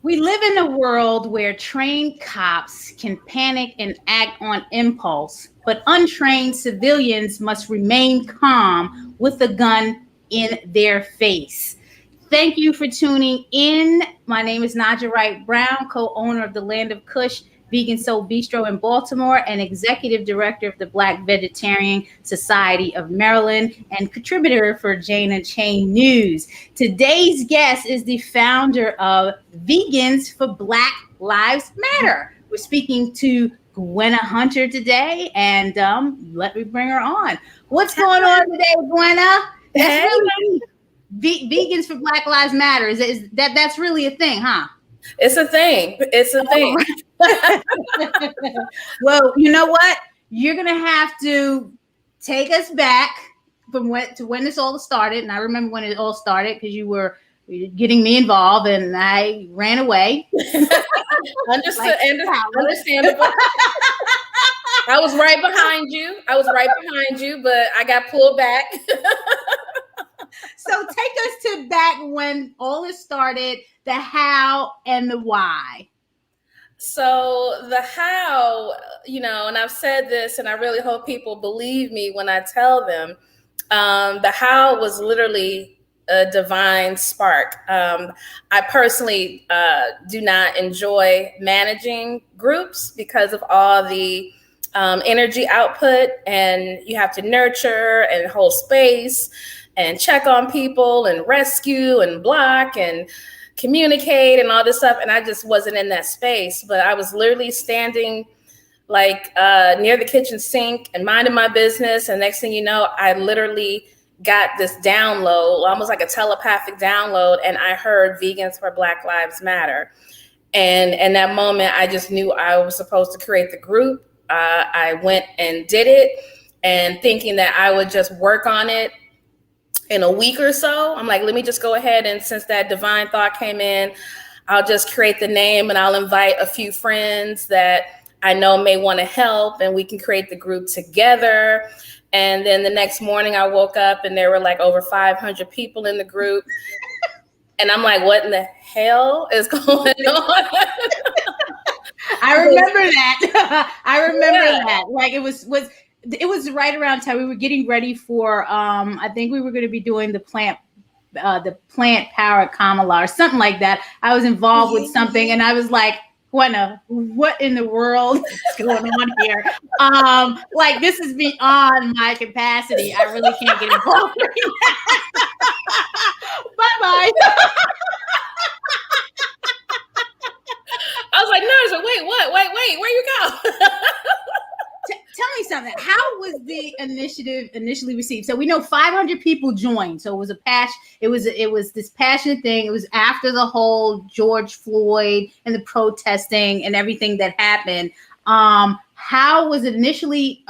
We live in a world where trained cops can panic and act on impulse, but untrained civilians must remain calm with a gun in their face. Thank you for tuning in. My name is Naijha Wright-Brown, co-owner of the Land of Kush Vegan Soul Bistro in Baltimore and executive director of the Black Vegetarian Society of Maryland and contributor for Jane and Chain News. Today's guest is the founder of Vegans for Black Lives Matter. We're speaking to Gwenna Hunter today, and let me bring her on. What's going on today, Gwenna? That's really Vegans for Black Lives Matter. Is that's really a thing, huh? It's a thing. It's a thing. Well, you know what? You're gonna have to take us back from when this all started. And I remember when it all started because you were getting me involved, and I ran away. Understandable. I was right behind you, but I got pulled back. So take us to back when all this started, the how and the why. So the how, and I've said this, and I really hope people believe me when I tell them, the how was literally a divine spark. I personally do not enjoy managing groups because of all the energy output, and you have to nurture and hold space and check on people and rescue and block and communicate and all this stuff. And I just wasn't in that space, but I was literally standing like near the kitchen sink and minding my business. And next thing you know, I literally got this download, almost like a telepathic download. And I heard Vegans for Black Lives Matter. And in that moment, I just knew I was supposed to create the group. I went and did it, and thinking that I would just work on it in a week or so. I'm like, let me just go ahead, and since that divine thought came in, I'll just create the name and I'll invite a few friends that I know may want to help, and we can create the group together. And then the next morning I woke up and there were like over 500 people in the group. And I'm like, what in the hell is going on? I remember that. I remember that. Like it was right around time we were getting ready for I think we were going to be doing the plant powered Kamala or something like that. I was involved with something, and I was like, Gwenna, what in the world is going on here? Like this is beyond my capacity. I really can't get involved right now. Bye-bye. I was like, no, wait, what? Wait, where you go? Tell me something. How was the initiative initially received? So we know 500 people joined. So it was it was this passionate thing. It was after the whole George Floyd and the protesting and everything that happened. How was it initially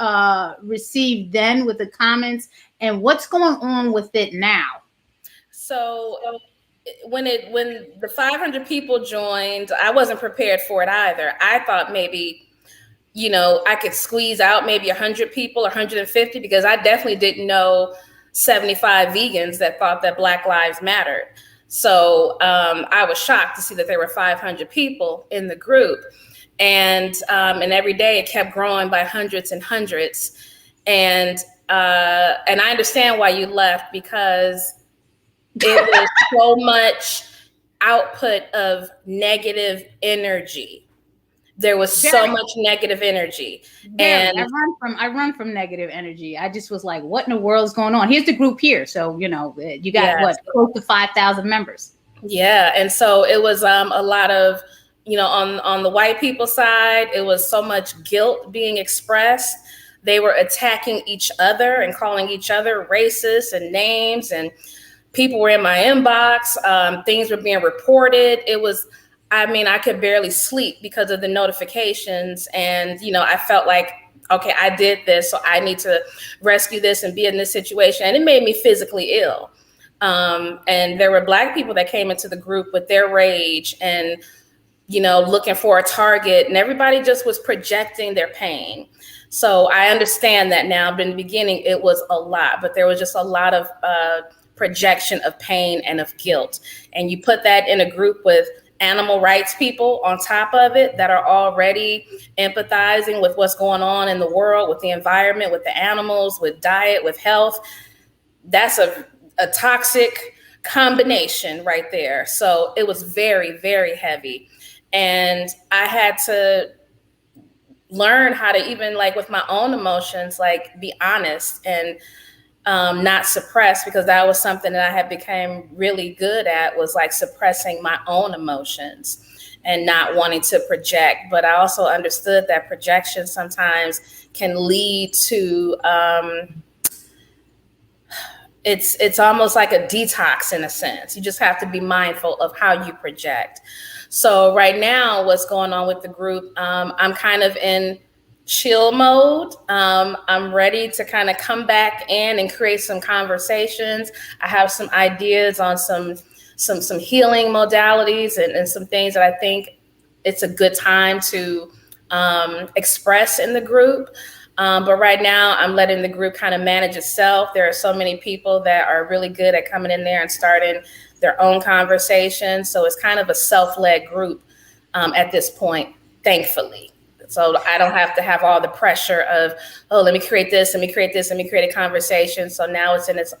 received then with the comments, and what's going on with it now? So when the 500 people joined, I wasn't prepared for it either. I thought maybe, I could squeeze out maybe 100 people or 150, because I definitely didn't know 75 vegans that thought that Black Lives mattered. So I was shocked to see that there were 500 people in the group. And every day it kept growing by hundreds and hundreds. And I understand why you left, because it was so much output of negative energy. There was so much negative energy. And I run from negative energy. I just was like, what in the world is going on? Here's the group here. So, you got close to 5,000 members. Yeah. And so it was a lot of, on the white people side, it was so much guilt being expressed. They were attacking each other and calling each other racist and names, and people were in my inbox. Things were being reported. It was, I could barely sleep because of the notifications. And, I felt like, okay, I did this, so I need to rescue this and be in this situation. And it made me physically ill. And there were Black people that came into the group with their rage and, looking for a target, and everybody just was projecting their pain. So I understand that now, but in the beginning it was a lot, but there was just a lot of projection of pain and of guilt. And you put that in a group with animal rights people on top of it that are already empathizing with what's going on in the world, with the environment, with the animals, with diet, with health, that's a toxic combination right there. So it was very, very heavy. And I had to learn how to, even like with my own emotions, like be honest and not suppress, because that was something that I had become really good at, was like suppressing my own emotions and not wanting to project. But I also understood that projection sometimes can lead to it's almost like a detox in a sense. You just have to be mindful of how you project. So right now, what's going on with the group, I'm kind of in chill mode. I'm ready to kind of come back in and create some conversations. I have some ideas on some healing modalities and some things that I think it's a good time to express in the group. But right now, I'm letting the group kind of manage itself. There are so many people that are really good at coming in there and starting their own conversations. So it's kind of a self-led group at this point, thankfully. So I don't have to have all the pressure of, oh, let me create this, let me create this, let me create a conversation. So now it's in its,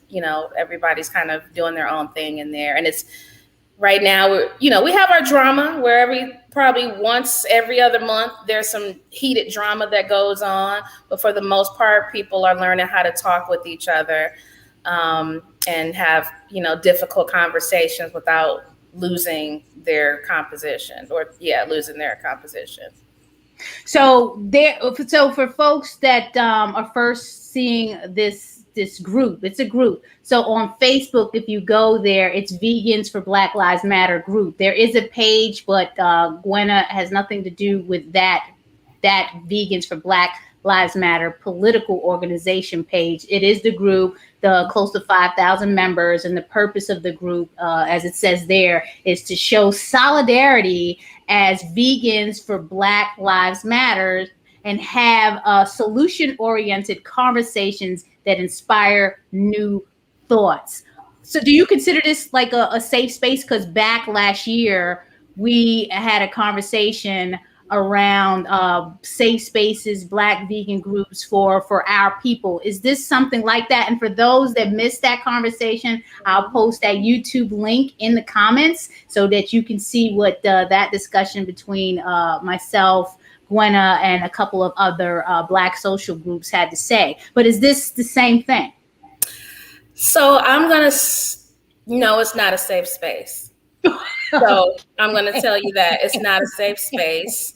everybody's kind of doing their own thing in there. And it's right now, we have our drama where probably once every other month, there's some heated drama that goes on. But for the most part, people are learning how to talk with each other and have, difficult conversations without losing their composition losing their composition. So for folks that are first seeing this group, it's a group. So on Facebook, if you go there, it's Vegans for Black Lives Matter group. There is a page, but Gwenna has nothing to do with that Vegans for Black Lives Matter political organization page. It is the group, the close to 5,000 members, and the purpose of the group, as it says there, is to show solidarity as Vegans for Black Lives Matter and have solution-oriented conversations that inspire new thoughts. So do you consider this like a safe space? Because back last year, we had a conversation around safe spaces, Black vegan groups for our people. Is this something like that? And for those that missed that conversation, I'll post that YouTube link in the comments so that you can see what that discussion between myself, Gwenna, and a couple of other Black social groups had to say. But is this the same thing? So no, it's not a safe space. So I'm going to tell you that it's not a safe space.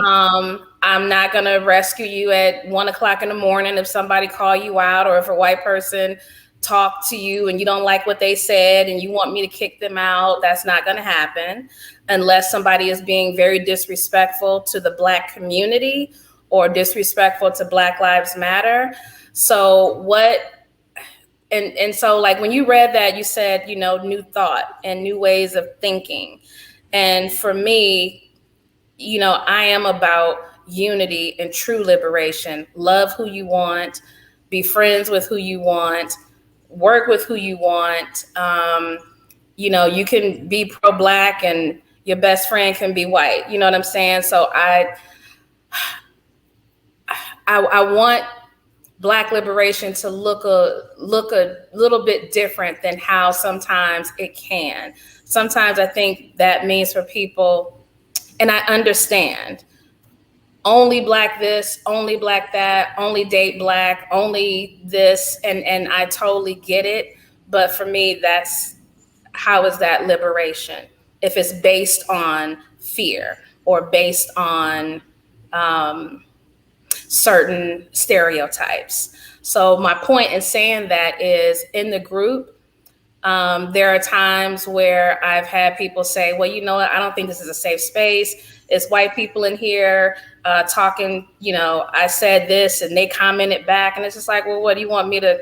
I'm not going to rescue you at 1:00 in the morning if somebody call you out, or if a white person talk to you and you don't like what they said and you want me to kick them out. That's not going to happen unless somebody is being very disrespectful to the Black community or disrespectful to Black Lives Matter. So And so like when you read that, you said, new thought and new ways of thinking. And for me, I am about unity and true liberation. Love who you want, be friends with who you want, work with who you want. You can be pro-Black and your best friend can be white. You know what I'm saying? So I want Black liberation to look a little bit different than how sometimes it can. Sometimes I think that means for people, and I understand, only Black this, only Black that, only date Black, only this, and I totally get it. But for me, how is that liberation? If it's based on fear or based on certain stereotypes. So my point in saying that is, in the group, there are times where I've had people say, well, I don't think this is a safe space. It's white people in here talking, I said this and they commented back. And it's just like, well, what do you want me to,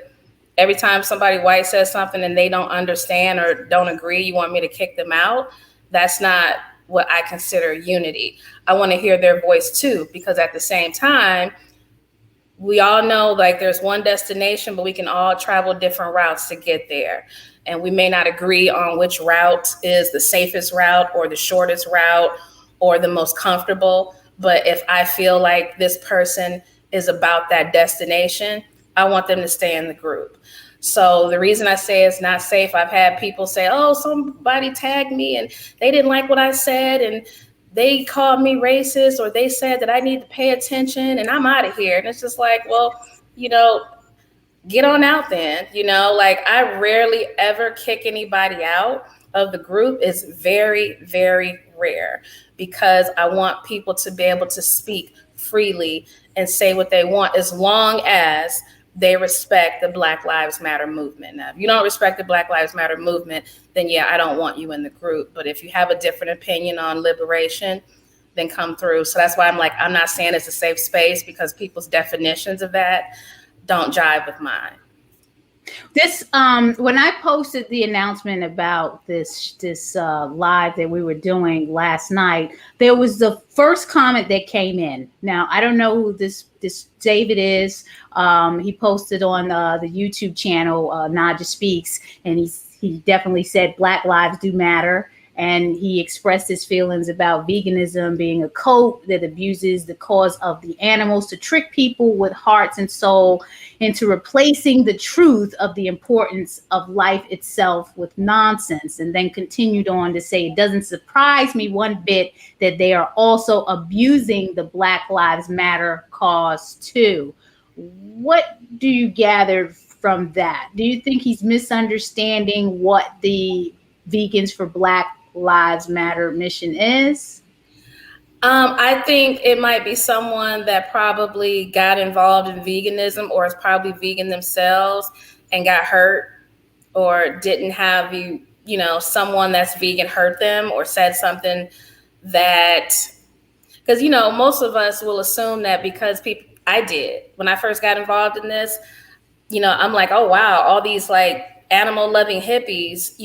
every time somebody white says something and they don't understand or don't agree, you want me to kick them out? That's not what I consider unity. I want to hear their voice too, because at the same time, we all know like there's one destination, but we can all travel different routes to get there. and we may not agree on which route is the safest route or the shortest route or the most comfortable. But if I feel like this person is about that destination, I want them to stay in the group. So the reason I say it's not safe, I've had people say, oh, somebody tagged me and they didn't like what I said and they called me racist, or they said that I need to pay attention and I'm out of here. And it's just like, well, get on out then. Like, I rarely ever kick anybody out of the group. It's very, very rare, because I want people to be able to speak freely and say what they want, as long as they respect the Black Lives Matter movement. Now, if you don't respect the Black Lives Matter movement, then yeah, I don't want you in the group. But if you have a different opinion on liberation, then come through. So that's why I'm not saying it's a safe space, because people's definitions of that don't jive with mine. This when I posted the announcement about this live that we were doing last night, there was the first comment that came in. Now, I don't know who this David is. He posted on the YouTube channel Naijha Speaks, and he definitely said Black lives do matter. And he expressed his feelings about veganism being a cult that abuses the cause of the animals to trick people with hearts and soul into replacing the truth of the importance of life itself with nonsense. And then continued on to say, it doesn't surprise me one bit that they are also abusing the Black Lives Matter cause too. What do you gather from that? Do you think he's misunderstanding what the Vegans for Black Lives Matter mission is? I think it might be someone that probably got involved in veganism, or is probably vegan themselves and got hurt, or didn't have someone that's vegan hurt them, or said something that, because most of us will assume that because I did when I first got involved in this, I'm like, oh wow, all these like animal loving hippies,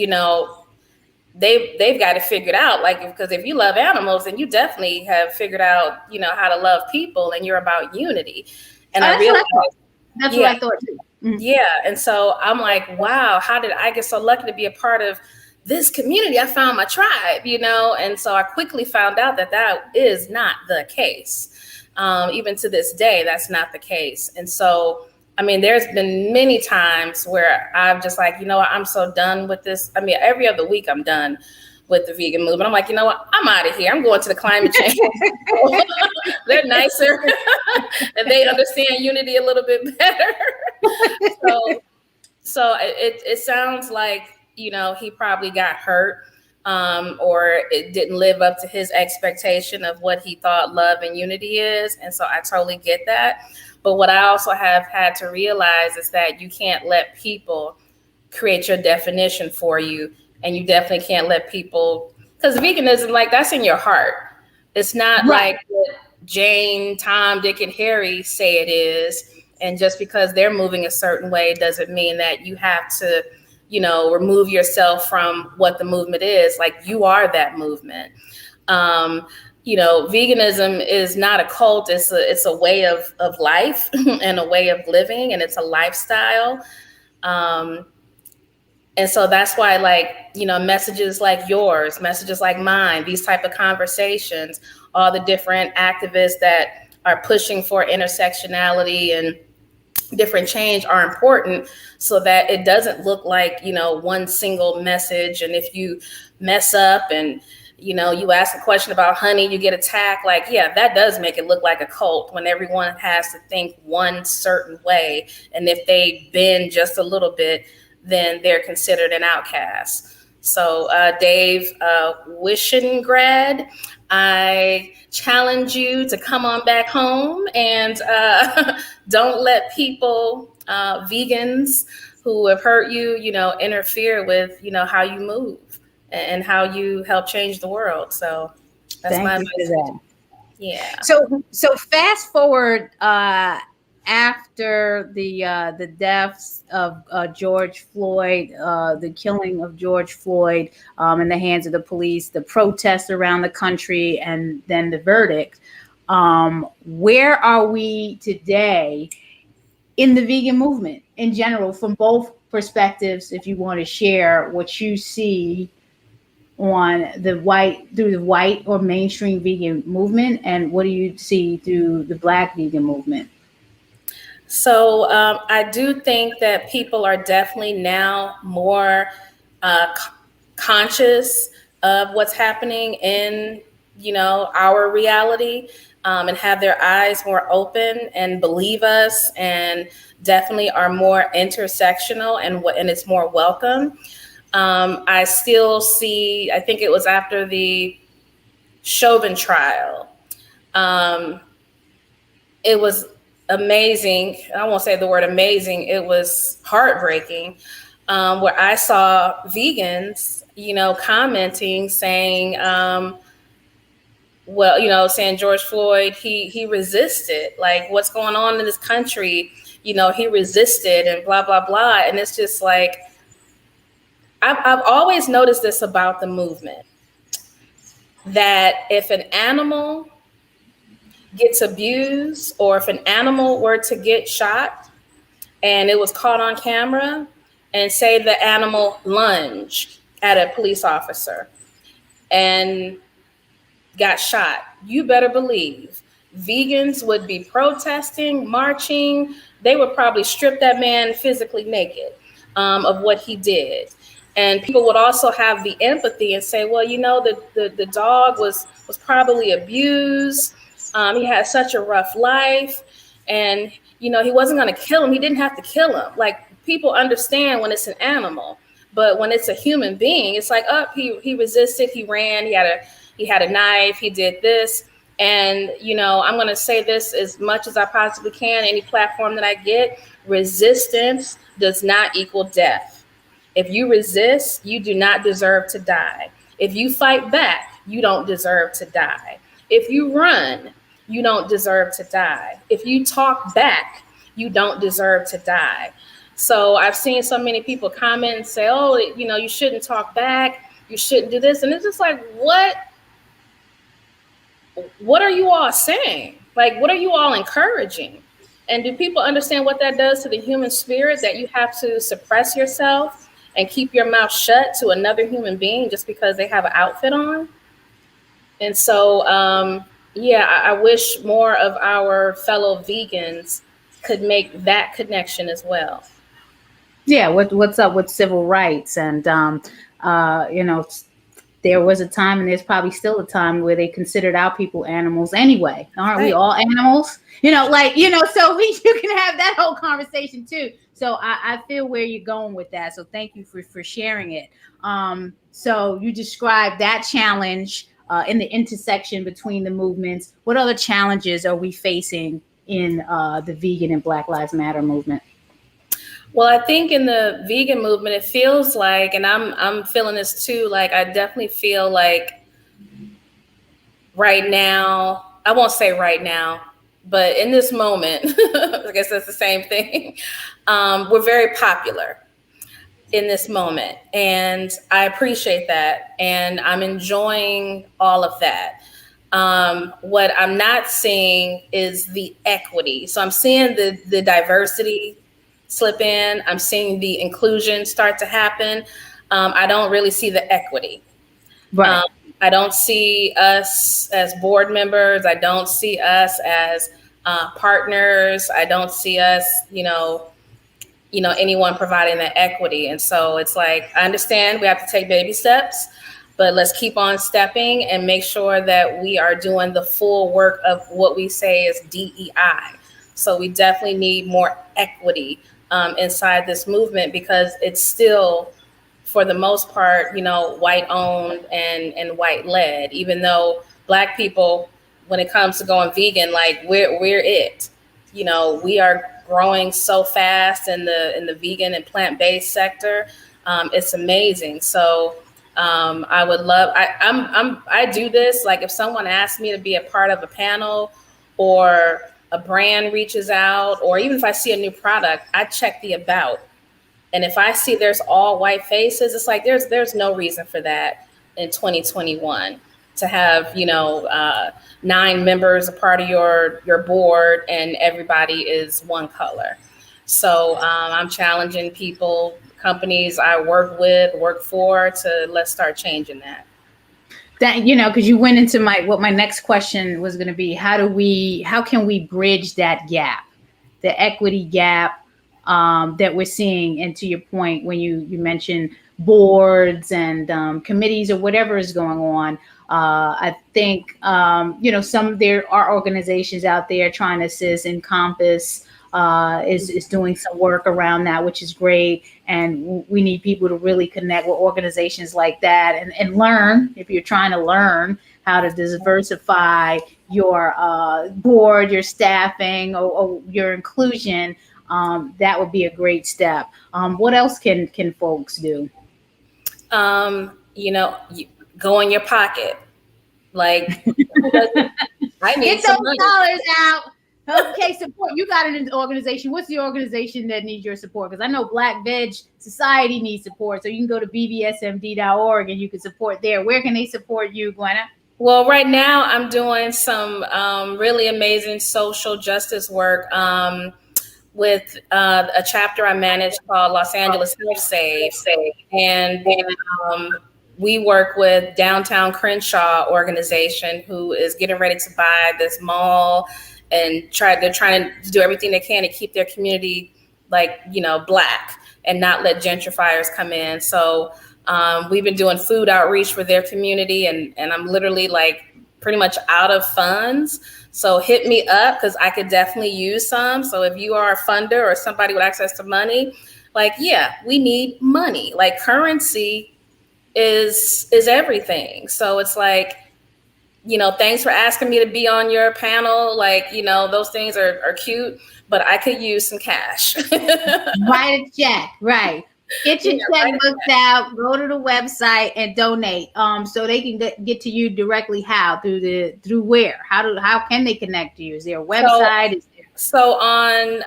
they've got it figured out. Like, because if you love animals, then you definitely have figured out, how to love people, and you're about unity. And I realized that's what I thought too. Mm-hmm. Yeah. And so I'm like, wow, how did I get so lucky to be a part of this community? I found my tribe, and so I quickly found out that is not the case. Even to this day, that's not the case. And so, there's been many times where I've just like, I'm so done with this. Every other week I'm done with the vegan movement. I'm like, I'm out of here. I'm going to the climate change. They're nicer and they understand unity a little bit better. So it sounds like, he probably got hurt, or it didn't live up to his expectation of what he thought love and unity is. And so I totally get that. But what I also have had to realize is that you can't let people create your definition for you. And you definitely can't let people, because veganism, like, that's in your heart. It's not right. Like what Jane, Tom, Dick, and Harry say it is. And just because they're moving a certain way doesn't mean that you have to, remove yourself from what the movement is. Like, you are that movement. Veganism is not a cult. It's a way of life and a way of living, and it's a lifestyle. And so that's why, messages like yours, messages like mine, these type of conversations, all the different activists that are pushing for intersectionality and different change are important, so that it doesn't look like, one single message. And if you mess up and you ask a question about honey, you get attacked. Like, yeah, that does make it look like a cult when everyone has to think one certain way. And if they bend just a little bit, then they're considered an outcast. So Dave Wishengrad, I challenge you to come on back home and don't let people, vegans who have hurt you, interfere with, how you move and how you help change the world. So that's my message. Yeah. So fast forward after the deaths of George Floyd, the killing of George Floyd in the hands of the police, the protests around the country, and then the verdict. Where are we today in the vegan movement in general, from both perspectives if you want to share what you see on through the white or mainstream vegan movement, and what do you see through the Black vegan movement? So I do think that people are definitely now more conscious of what's happening in, our reality, and have their eyes more open and believe us, and definitely are more intersectional, and it's more welcome. I still see, I think it was after the Chauvin trial. It was amazing. I won't say the word amazing. It was heartbreaking, where I saw vegans, commenting, saying, saying George Floyd, he resisted. Like, what's going on in this country? He resisted, and blah, blah, blah. And it's just like, I've always noticed this about the movement, that if an animal gets abused, or if an animal were to get shot and it was caught on camera, and say the animal lunged at a police officer and got shot, you better believe vegans would be protesting, marching. They would probably strip that man physically naked of what he did. And people would also have the empathy and say, well, the dog was probably abused. He had such a rough life, and, he wasn't going to kill him. He didn't have to kill him. Like, people understand when it's an animal, but when it's a human being, it's like, he resisted, he ran, he had a knife, he did this. And, I'm going to say this as much as I possibly can, any platform that I get: resistance does not equal death. If you resist, you do not deserve to die. If you fight back, you don't deserve to die. If you run, you don't deserve to die. If you talk back, you don't deserve to die. So I've seen so many people comment and say, oh, you shouldn't talk back, you shouldn't do this. And it's just like, what are you all saying? Like, what are you all encouraging? And do people understand what that does to the human spirit, that you have to suppress yourself and keep your mouth shut to another human being just because they have an outfit on? And so, I wish more of our fellow vegans could make that connection as well. Yeah, what's up with civil rights? And there was a time, and there's probably still a time, where they considered our people animals anyway. Aren't we all animals? So you can have that whole conversation too. So I feel where you're going with that. So thank you for sharing it. So you described that challenge in the intersection between the movements. What other challenges are we facing in the vegan and Black Lives Matter movement? Well, I think in the vegan movement, it feels like, and I'm feeling this too, like, I definitely feel like right now, I won't say right now, but in this moment, I guess that's the same thing. We're very popular in this moment, and I appreciate that, and I'm enjoying all of that. What I'm not seeing is the equity. So I'm seeing the diversity slip in. I'm seeing the inclusion start to happen. I don't really see the equity. Right. I don't see us as board members. I don't see us as partners. I don't see us, anyone providing that equity. And so it's like, I understand we have to take baby steps, but let's keep on stepping and make sure that we are doing the full work of what we say is DEI. So we definitely need more equity inside this movement, because it's still, for the most part, white owned and white led, even though Black people, when it comes to going vegan, like, we're it. We are growing so fast in the vegan and plant-based sector. It's amazing. So I would love, I do this, like, if someone asks me to be a part of a panel, or a brand reaches out, or even if I see a new product, I check the about. And if I see there's all white faces, it's like, there's no reason for that in 2021 to have, 9 members a part of your board and everybody is one color. So I'm challenging people, companies I work for, to let's start changing that. That, because you went into what my next question was going to be. How can we bridge that gap, the equity gap that we're seeing? And to your point, when you mentioned boards and committees or whatever is going on, I think there are organizations out there trying to assist. Encompass is doing some work around that, which is great. And we need people to really connect with organizations like that and learn. If you're trying to learn how to diversify your board, your staffing, or your inclusion, that would be a great step. What else can folks do? Go in your pocket. Like, I need get some those money. dollars out. Okay, support. You got an organization. What's the organization that needs your support? Because I know Black Veg Society needs support. So you can go to bbsmd.org and you can support there. Where can they support you, Gwenna? Well, right now I'm doing some really amazing social justice work with a chapter I manage called Los Angeles Health Saves. And we work with Downtown Crenshaw organization, who is getting ready to buy this mall, and they're trying to do everything they can to keep their community Black and not let gentrifiers come in. So we've been doing food outreach for their community, and I'm literally pretty much out of funds. So hit me up, because I could definitely use some. So if you are a funder or somebody with access to money, we need money. Currency is everything. So it's thanks for asking me to be on your panel. Those things are cute, but I could use some cash. Write a check, right? Get your checkbooks out, go to the website and donate. So they can get to you directly. How? Through where? How can they connect to you? Is there a website? So on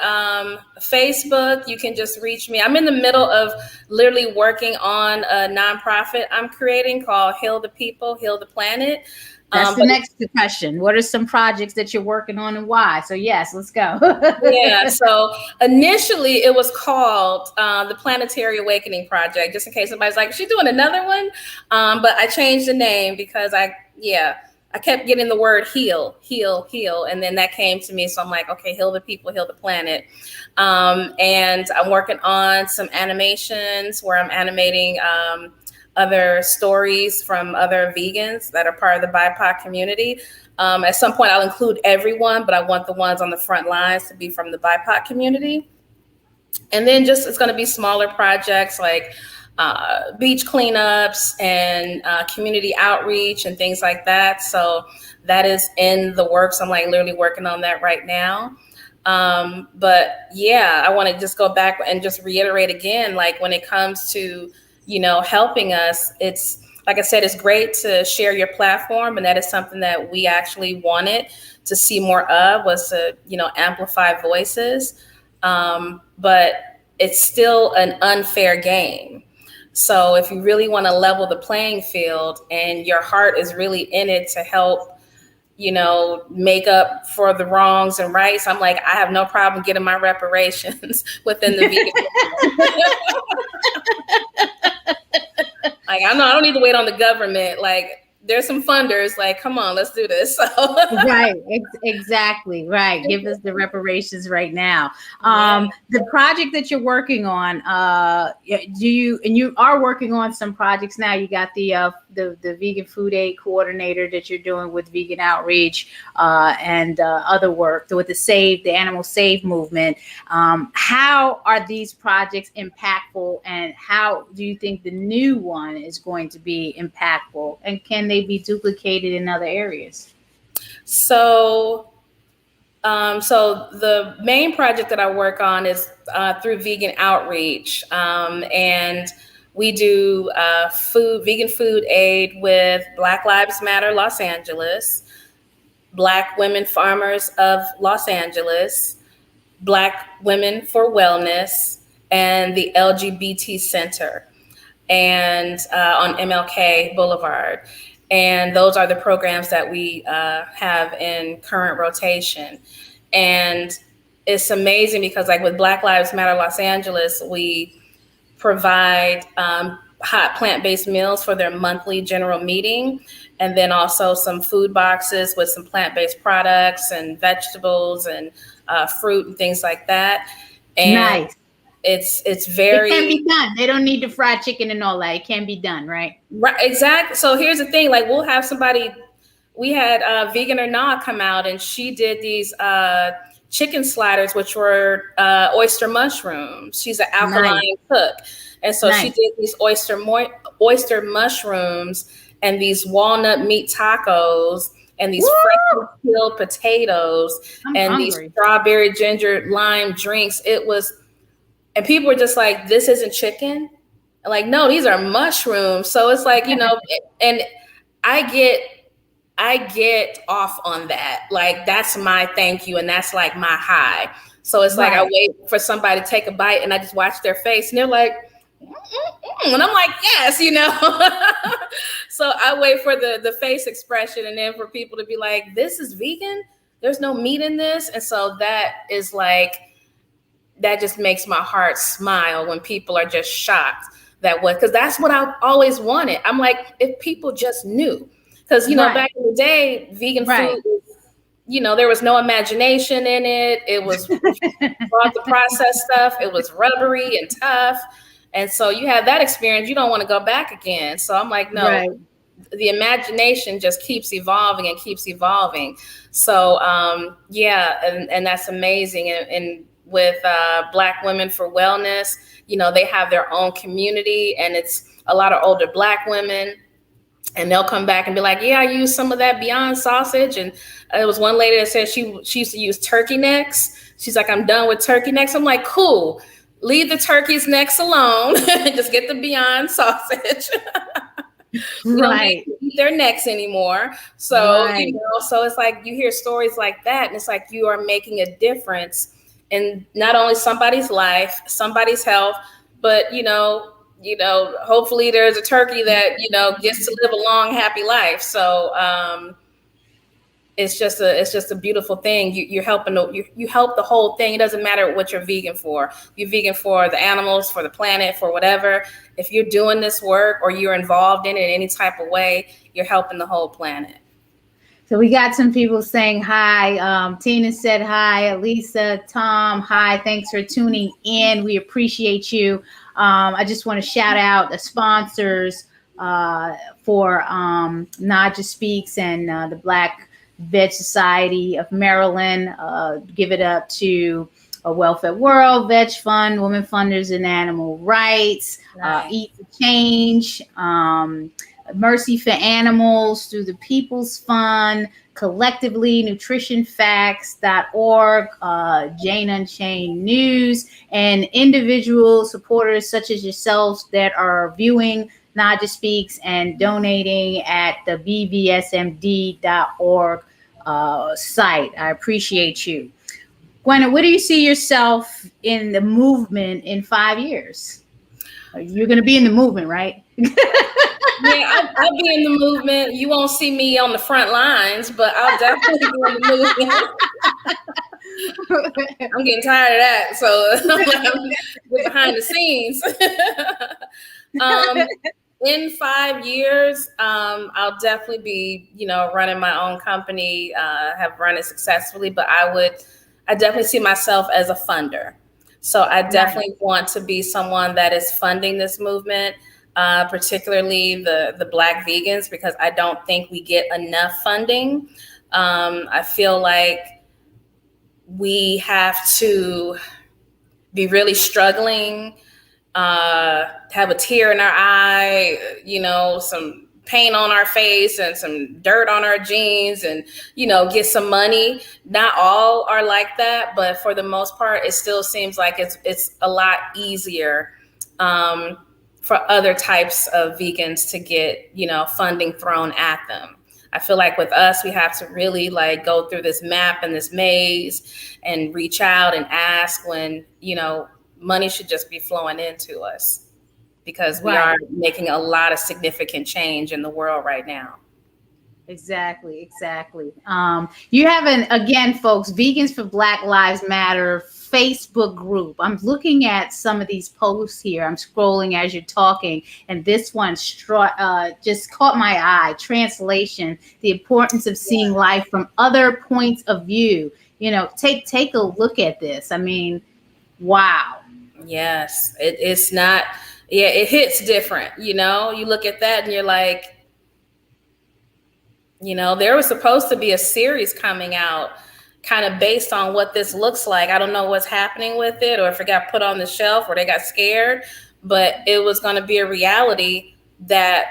Facebook, you can just reach me. I'm in the middle of literally working on a nonprofit I'm creating called Heal the People, Heal the Planet. That's the next question. What are some projects that you're working on and why? So yes, let's go. Yeah. So initially it was called the Planetary Awakening Project, just in case somebody's like, is she doing another one? But I changed the name because I kept getting the word heal. And then that came to me. So I'm like, okay, heal the people, heal the planet. And I'm working on some animations where I'm animating other stories from other vegans that are part of the BIPOC community. At some point, I'll include everyone, but I want the ones on the front lines to be from the BIPOC community. And then it's going to be smaller projects like beach cleanups and community outreach and things like that. So that is in the works. I'm literally working on that right now. But yeah, I want to just go back and just reiterate again, when it comes to helping us, it's like I said, it's great to share your platform. And that is something that we actually wanted to see more of, was to, amplify voices. But it's still an unfair game. So if you really want to level the playing field and your heart is really in it to help, make up for the wrongs and rights, I'm I have no problem getting my reparations within the vegan. I don't need to wait on the government. There's some funders. Come on, let's do this. Right. Exactly. Right. Give us the reparations right now. The project that you're working on, you are working on some projects now. You got the vegan food aid coordinator that you're doing with Vegan Outreach and other work with the Animal Save movement. How are these projects impactful, and how do you think the new one is going to be impactful, and can they be duplicated in other areas? So the main project that I work on is through Vegan Outreach, and we do vegan food aid with Black Lives Matter Los Angeles, Black Women Farmers of Los Angeles, Black Women for Wellness, and the LGBT Center, and on MLK Boulevard. And those are the programs that we have in current rotation. And it's amazing because like with Black Lives Matter Los Angeles, we provide hot plant-based meals for their monthly general meeting, and then also some food boxes with some plant-based products and vegetables and fruit and things like that. And nice. It's very, it can be done. They don't need the fried chicken and all that. It can be done, right? Right, exactly. So here's the thing, like we'll have somebody, we had Vegan or Not come out, and she did these chicken sliders, which were oyster mushrooms. She's an alkaline cook. And so she did these oyster mushrooms and these walnut meat tacos and these freshly peeled potatoes and these strawberry ginger lime drinks. It was, and people were just like, this isn't chicken. Like, no, these are mushrooms. So it's like, you know, and I get off on that. Like, that's my thank you. And that's like my high. So it's like, I wait for somebody to take a bite and I just watch their face and they're like, and I'm like, yes, you know. So I wait for the face expression and then for people to be like, this is vegan. There's no meat in this. And so that is like, that just makes my heart smile when people are just shocked that what, because that's what I always wanted. I'm like, if people just knew, because, you know, back in the day, vegan food, you know, there was no imagination in it. It was brought the processed stuff. It was rubbery and tough. And so you have that experience. You don't want to go back again. So I'm like, no, the imagination just keeps evolving and keeps evolving. So, yeah, and that's amazing. And with Black Women for Wellness, you know, they have their own community, and it's a lot of older Black women, and they'll come back and be like, yeah, I used some of that Beyond sausage. And there was one lady that said she used to use turkey necks. She's like, I'm done with turkey necks. I'm like, cool, leave the turkey's necks alone. Just get the Beyond sausage. We don't need to eat their necks anymore. So, you know, so it's like you hear stories like that, and it's like you are making a difference in not only somebody's life, somebody's health, but, you know, hopefully there's a turkey that, you know, gets to live a long, happy life. So it's just a beautiful thing. You're helping, you help the whole thing. It doesn't matter what you're vegan for. You're vegan for the animals, for the planet, for whatever. If you're doing this work or you're involved in it in any type of way, you're helping the whole planet. So we got some people saying hi. Tina said hi. Lisa, Tom, hi. Thanks for tuning in. We appreciate you. I just want to shout out the sponsors for Naijha Speaks and the Black Veg Society of Maryland. Give it up to Welfare World, Veg Fund, Women Funders and Animal Rights, Eat for Change, Mercy for Animals, through the People's Fund, collectively, nutritionfacts.org, Jane Unchained News, and individual supporters such as yourselves that are viewing Naijha Speaks and donating at the bvsmd.org site. I appreciate you. Gwenna, where do you see yourself in the movement in 5 years? You're going to be in the movement, right? Yeah, I'll be in the movement. You won't see me on the front lines, but I'll definitely be in the movement. I'm getting tired of that, so I'm behind the scenes. In 5 years, I'll definitely be, you know, running my own company, have run it successfully, but I definitely see myself as a funder. So I definitely want to be someone that is funding this movement, particularly the Black vegans, because I don't think we get enough funding. I feel like we have to be really struggling, have a tear in our eye, you know, some paint on our face and some dirt on our jeans and, you know, get some money. Not all are like that, but for the most part, it still seems like it's a lot easier for other types of vegans to get, you know, funding thrown at them. I feel like with us, we have to really like go through this map and this maze and reach out and ask when, you know, money should just be flowing into us, because we are making a lot of significant change in the world right now. Exactly. You have again, folks, Vegans for Black Lives Matter Facebook group. I'm looking at some of these posts here. I'm scrolling as you're talking, and this one just caught my eye. Translation: the importance of seeing life from other points of view. Take a look at this. I mean, wow. Yes, it's not. Yeah, it hits different. You look at that and you're like, there was supposed to be a series coming out kind of based on what this looks like. I don't know what's happening with it, or if it got put on the shelf or they got scared, but it was going to be a reality that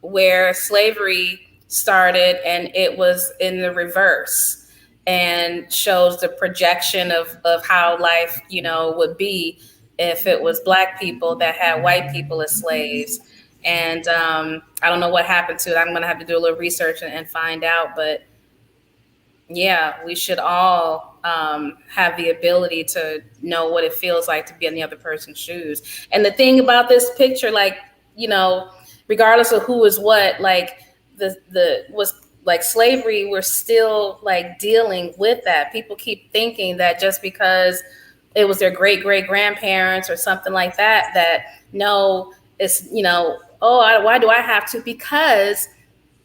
where slavery started and it was in the reverse, and shows the projection of how life, would be if it was Black people that had white people as slaves. And I don't know what happened to it. I'm going to have to do a little research and find out. But yeah, we should all have the ability to know what it feels like to be in the other person's shoes. And the thing about this picture, like, regardless of who is what, like like slavery, we're still like dealing with that. People keep thinking that just because it was their great grandparents or something like that, that no, it's, why do I have to? Because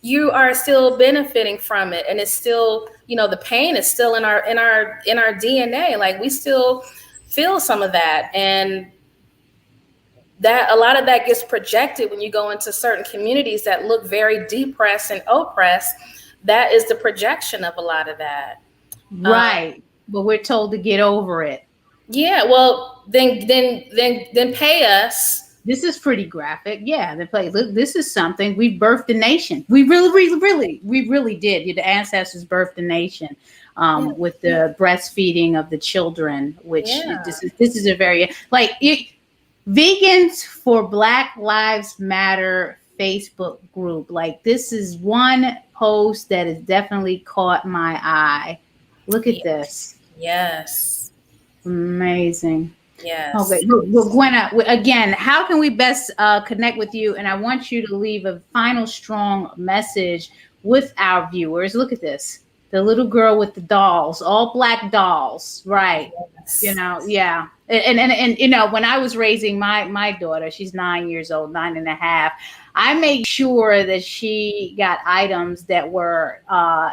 you are still benefiting from it, and it's still, the pain is still in our DNA. Like, we still feel some of that, and that a lot of that gets projected when you go into certain communities that look very depressed and oppressed. That is the projection of a lot of that. Right. But we're told to get over it. Yeah. Well, then pay us. This is pretty graphic. Yeah. Look, this is something. We birthed a nation. We really did. The ancestors birthed a nation with the breastfeeding of the children, which this is a very, like, Vegans for Black Lives Matter Facebook group. Like, this is one post that has definitely caught my eye. Look at this. Yes. Amazing. Yes. Okay. Well, Gwenna, again, how can we best connect with you? And I want you to leave a final strong message with our viewers. Look at this. The little girl with the dolls, all Black dolls, right? Yes. Yeah. And when I was raising my daughter, she's 9 years old, 9.5. I made sure that she got items that were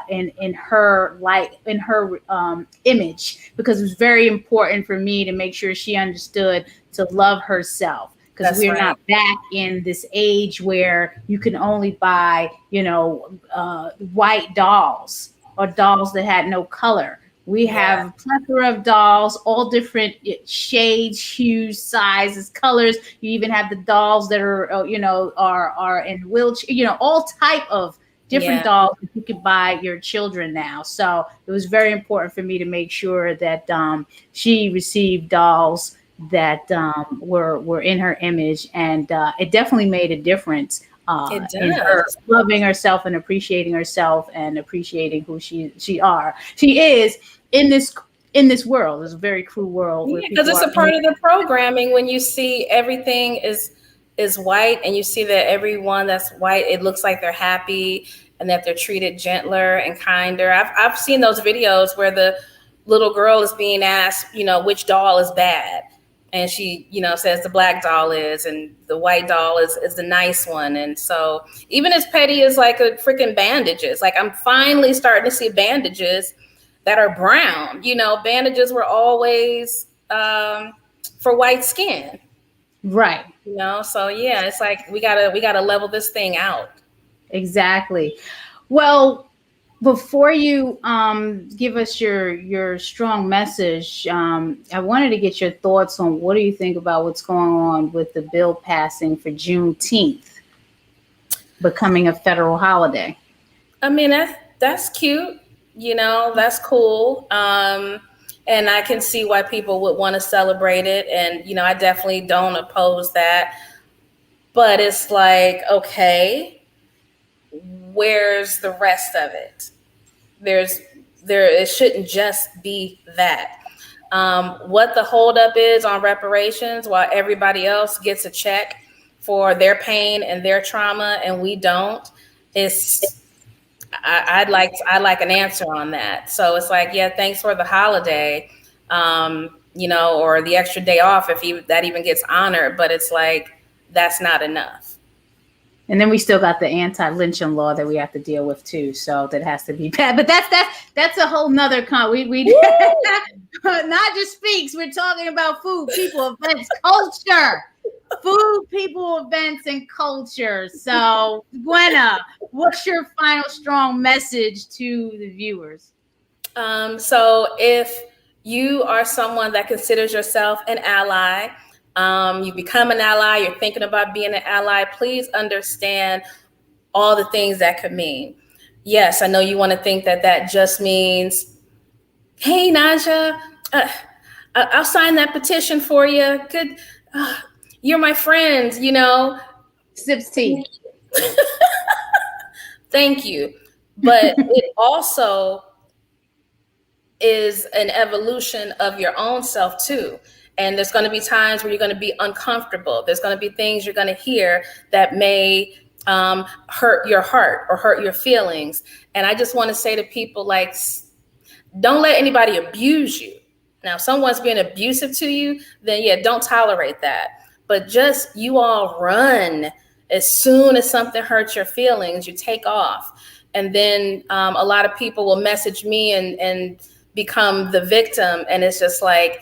in her image, because it was very important for me to make sure she understood to love herself. Because we're not back in this age where you can only buy, white dolls or dolls that had no color. We have a plethora of dolls, all different shades, hues, sizes, colors. You even have the dolls that are, are in wheelchair, all type of different dolls that you can buy your children now. So it was very important for me to make sure that she received dolls that were in her image, and it definitely made a difference. In her loving herself and appreciating herself and appreciating who she is in this world. It's a very cruel world. Because it's a part of the programming. When you see everything is white, and you see that everyone that's white, it looks like they're happy and that they're treated gentler and kinder. I've seen those videos where the little girl is being asked, which doll is bad. And she, says the Black doll is, and the white doll is the nice one. And so even as petty as like a freaking bandages, like I'm finally starting to see bandages that are brown. Bandages were always for white skin. Right. So yeah, it's like we gotta level this thing out. Exactly. Well, before you give us your strong message, I wanted to get your thoughts on what do you think about what's going on with the bill passing for Juneteenth becoming a federal holiday. I mean, that's cute. That's cool. And I can see why people would want to celebrate it. And, I definitely don't oppose that. But it's like, okay, where's the rest of it? It shouldn't just be that. What the holdup is on reparations, while everybody else gets a check for their pain and their trauma and we don't, it's I'd like an answer on that. So it's like, yeah, thanks for the holiday, or the extra day off if that even gets honored. But it's like, that's not enough. And then we still got the anti-lynching law that we have to deal with too. So that has to be bad. But that's a whole nother we Naijha Speaks. We're talking about food, people, events, culture. Food, people, events, and culture. So, Gwenna, what's your final strong message to the viewers? So if you are someone that considers yourself an ally, you become an ally, you're thinking about being an ally, please understand all the things that could mean. Yes, I know you want to think that just means, hey, Naijha, I'll sign that petition for you. Good. You're my friend, Sips tea. Thank you. But it also is an evolution of your own self too. And there's going to be times where you're going to be uncomfortable. There's going to be things you're going to hear that may hurt your heart or hurt your feelings. And I just want to say to people, like, don't let anybody abuse you. Now, if someone's being abusive to you, then yeah, don't tolerate that. But just you all run as soon as something hurts your feelings, you take off. And then a lot of people will message me and become the victim. And it's just like,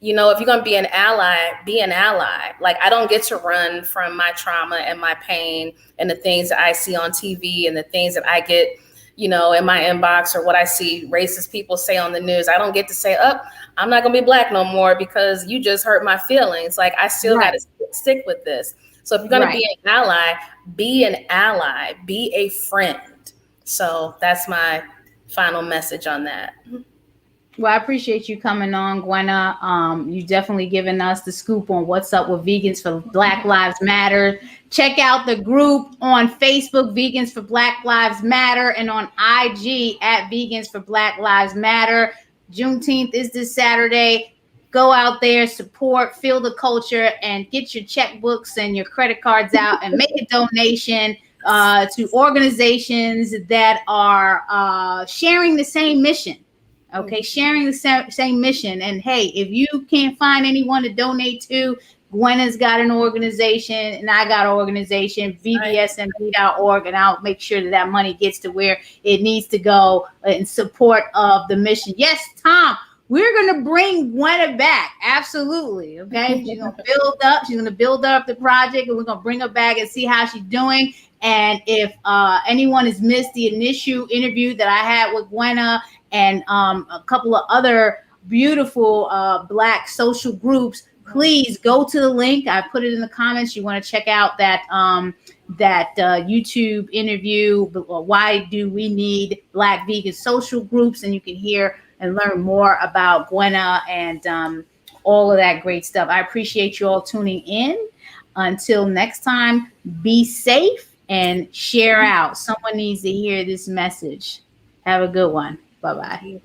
if you're going to be an ally, be an ally. Like, I don't get to run from my trauma and my pain and the things that I see on TV and the things that I get, in my inbox, or what I see racist people say on the news. I don't get to say, I'm not going to be Black no more because you just hurt my feelings. Like, I still got to stick with this. So if you're going to be an ally, be a friend. So that's my final message on that. Well, I appreciate you coming on, Gwenna. You definitely given us the scoop on what's up with Vegans for Black Lives Matter. Check out the group on Facebook, Vegans for Black Lives Matter, and on IG at Vegans for Black Lives Matter. Juneteenth is this Saturday. Go out there, support, feel the culture, and get your checkbooks and your credit cards out and make a donation to organizations that are sharing the same mission. Okay, sharing the same mission. And hey, if you can't find anyone to donate to, Gwenna's got an organization and I got an organization, vbsmb.org, and I'll make sure that money gets to where it needs to go in support of the mission. Yes, Tom, we're going to bring Gwenna back. Absolutely. Okay. She's going to build up. She's going to build up the project, and we're going to bring her back and see how she's doing. And if anyone has missed the initial interview that I had with Gwenna and a couple of other beautiful Black social groups, please go to the link. I put it in the comments. You want to check out that YouTube interview. Why do we need Black vegan social groups? And you can hear and learn more about Gwenna and all of that great stuff. I appreciate you all tuning in. Until next time, be safe and share out. Someone needs to hear this message. Have a good one. Bye-bye.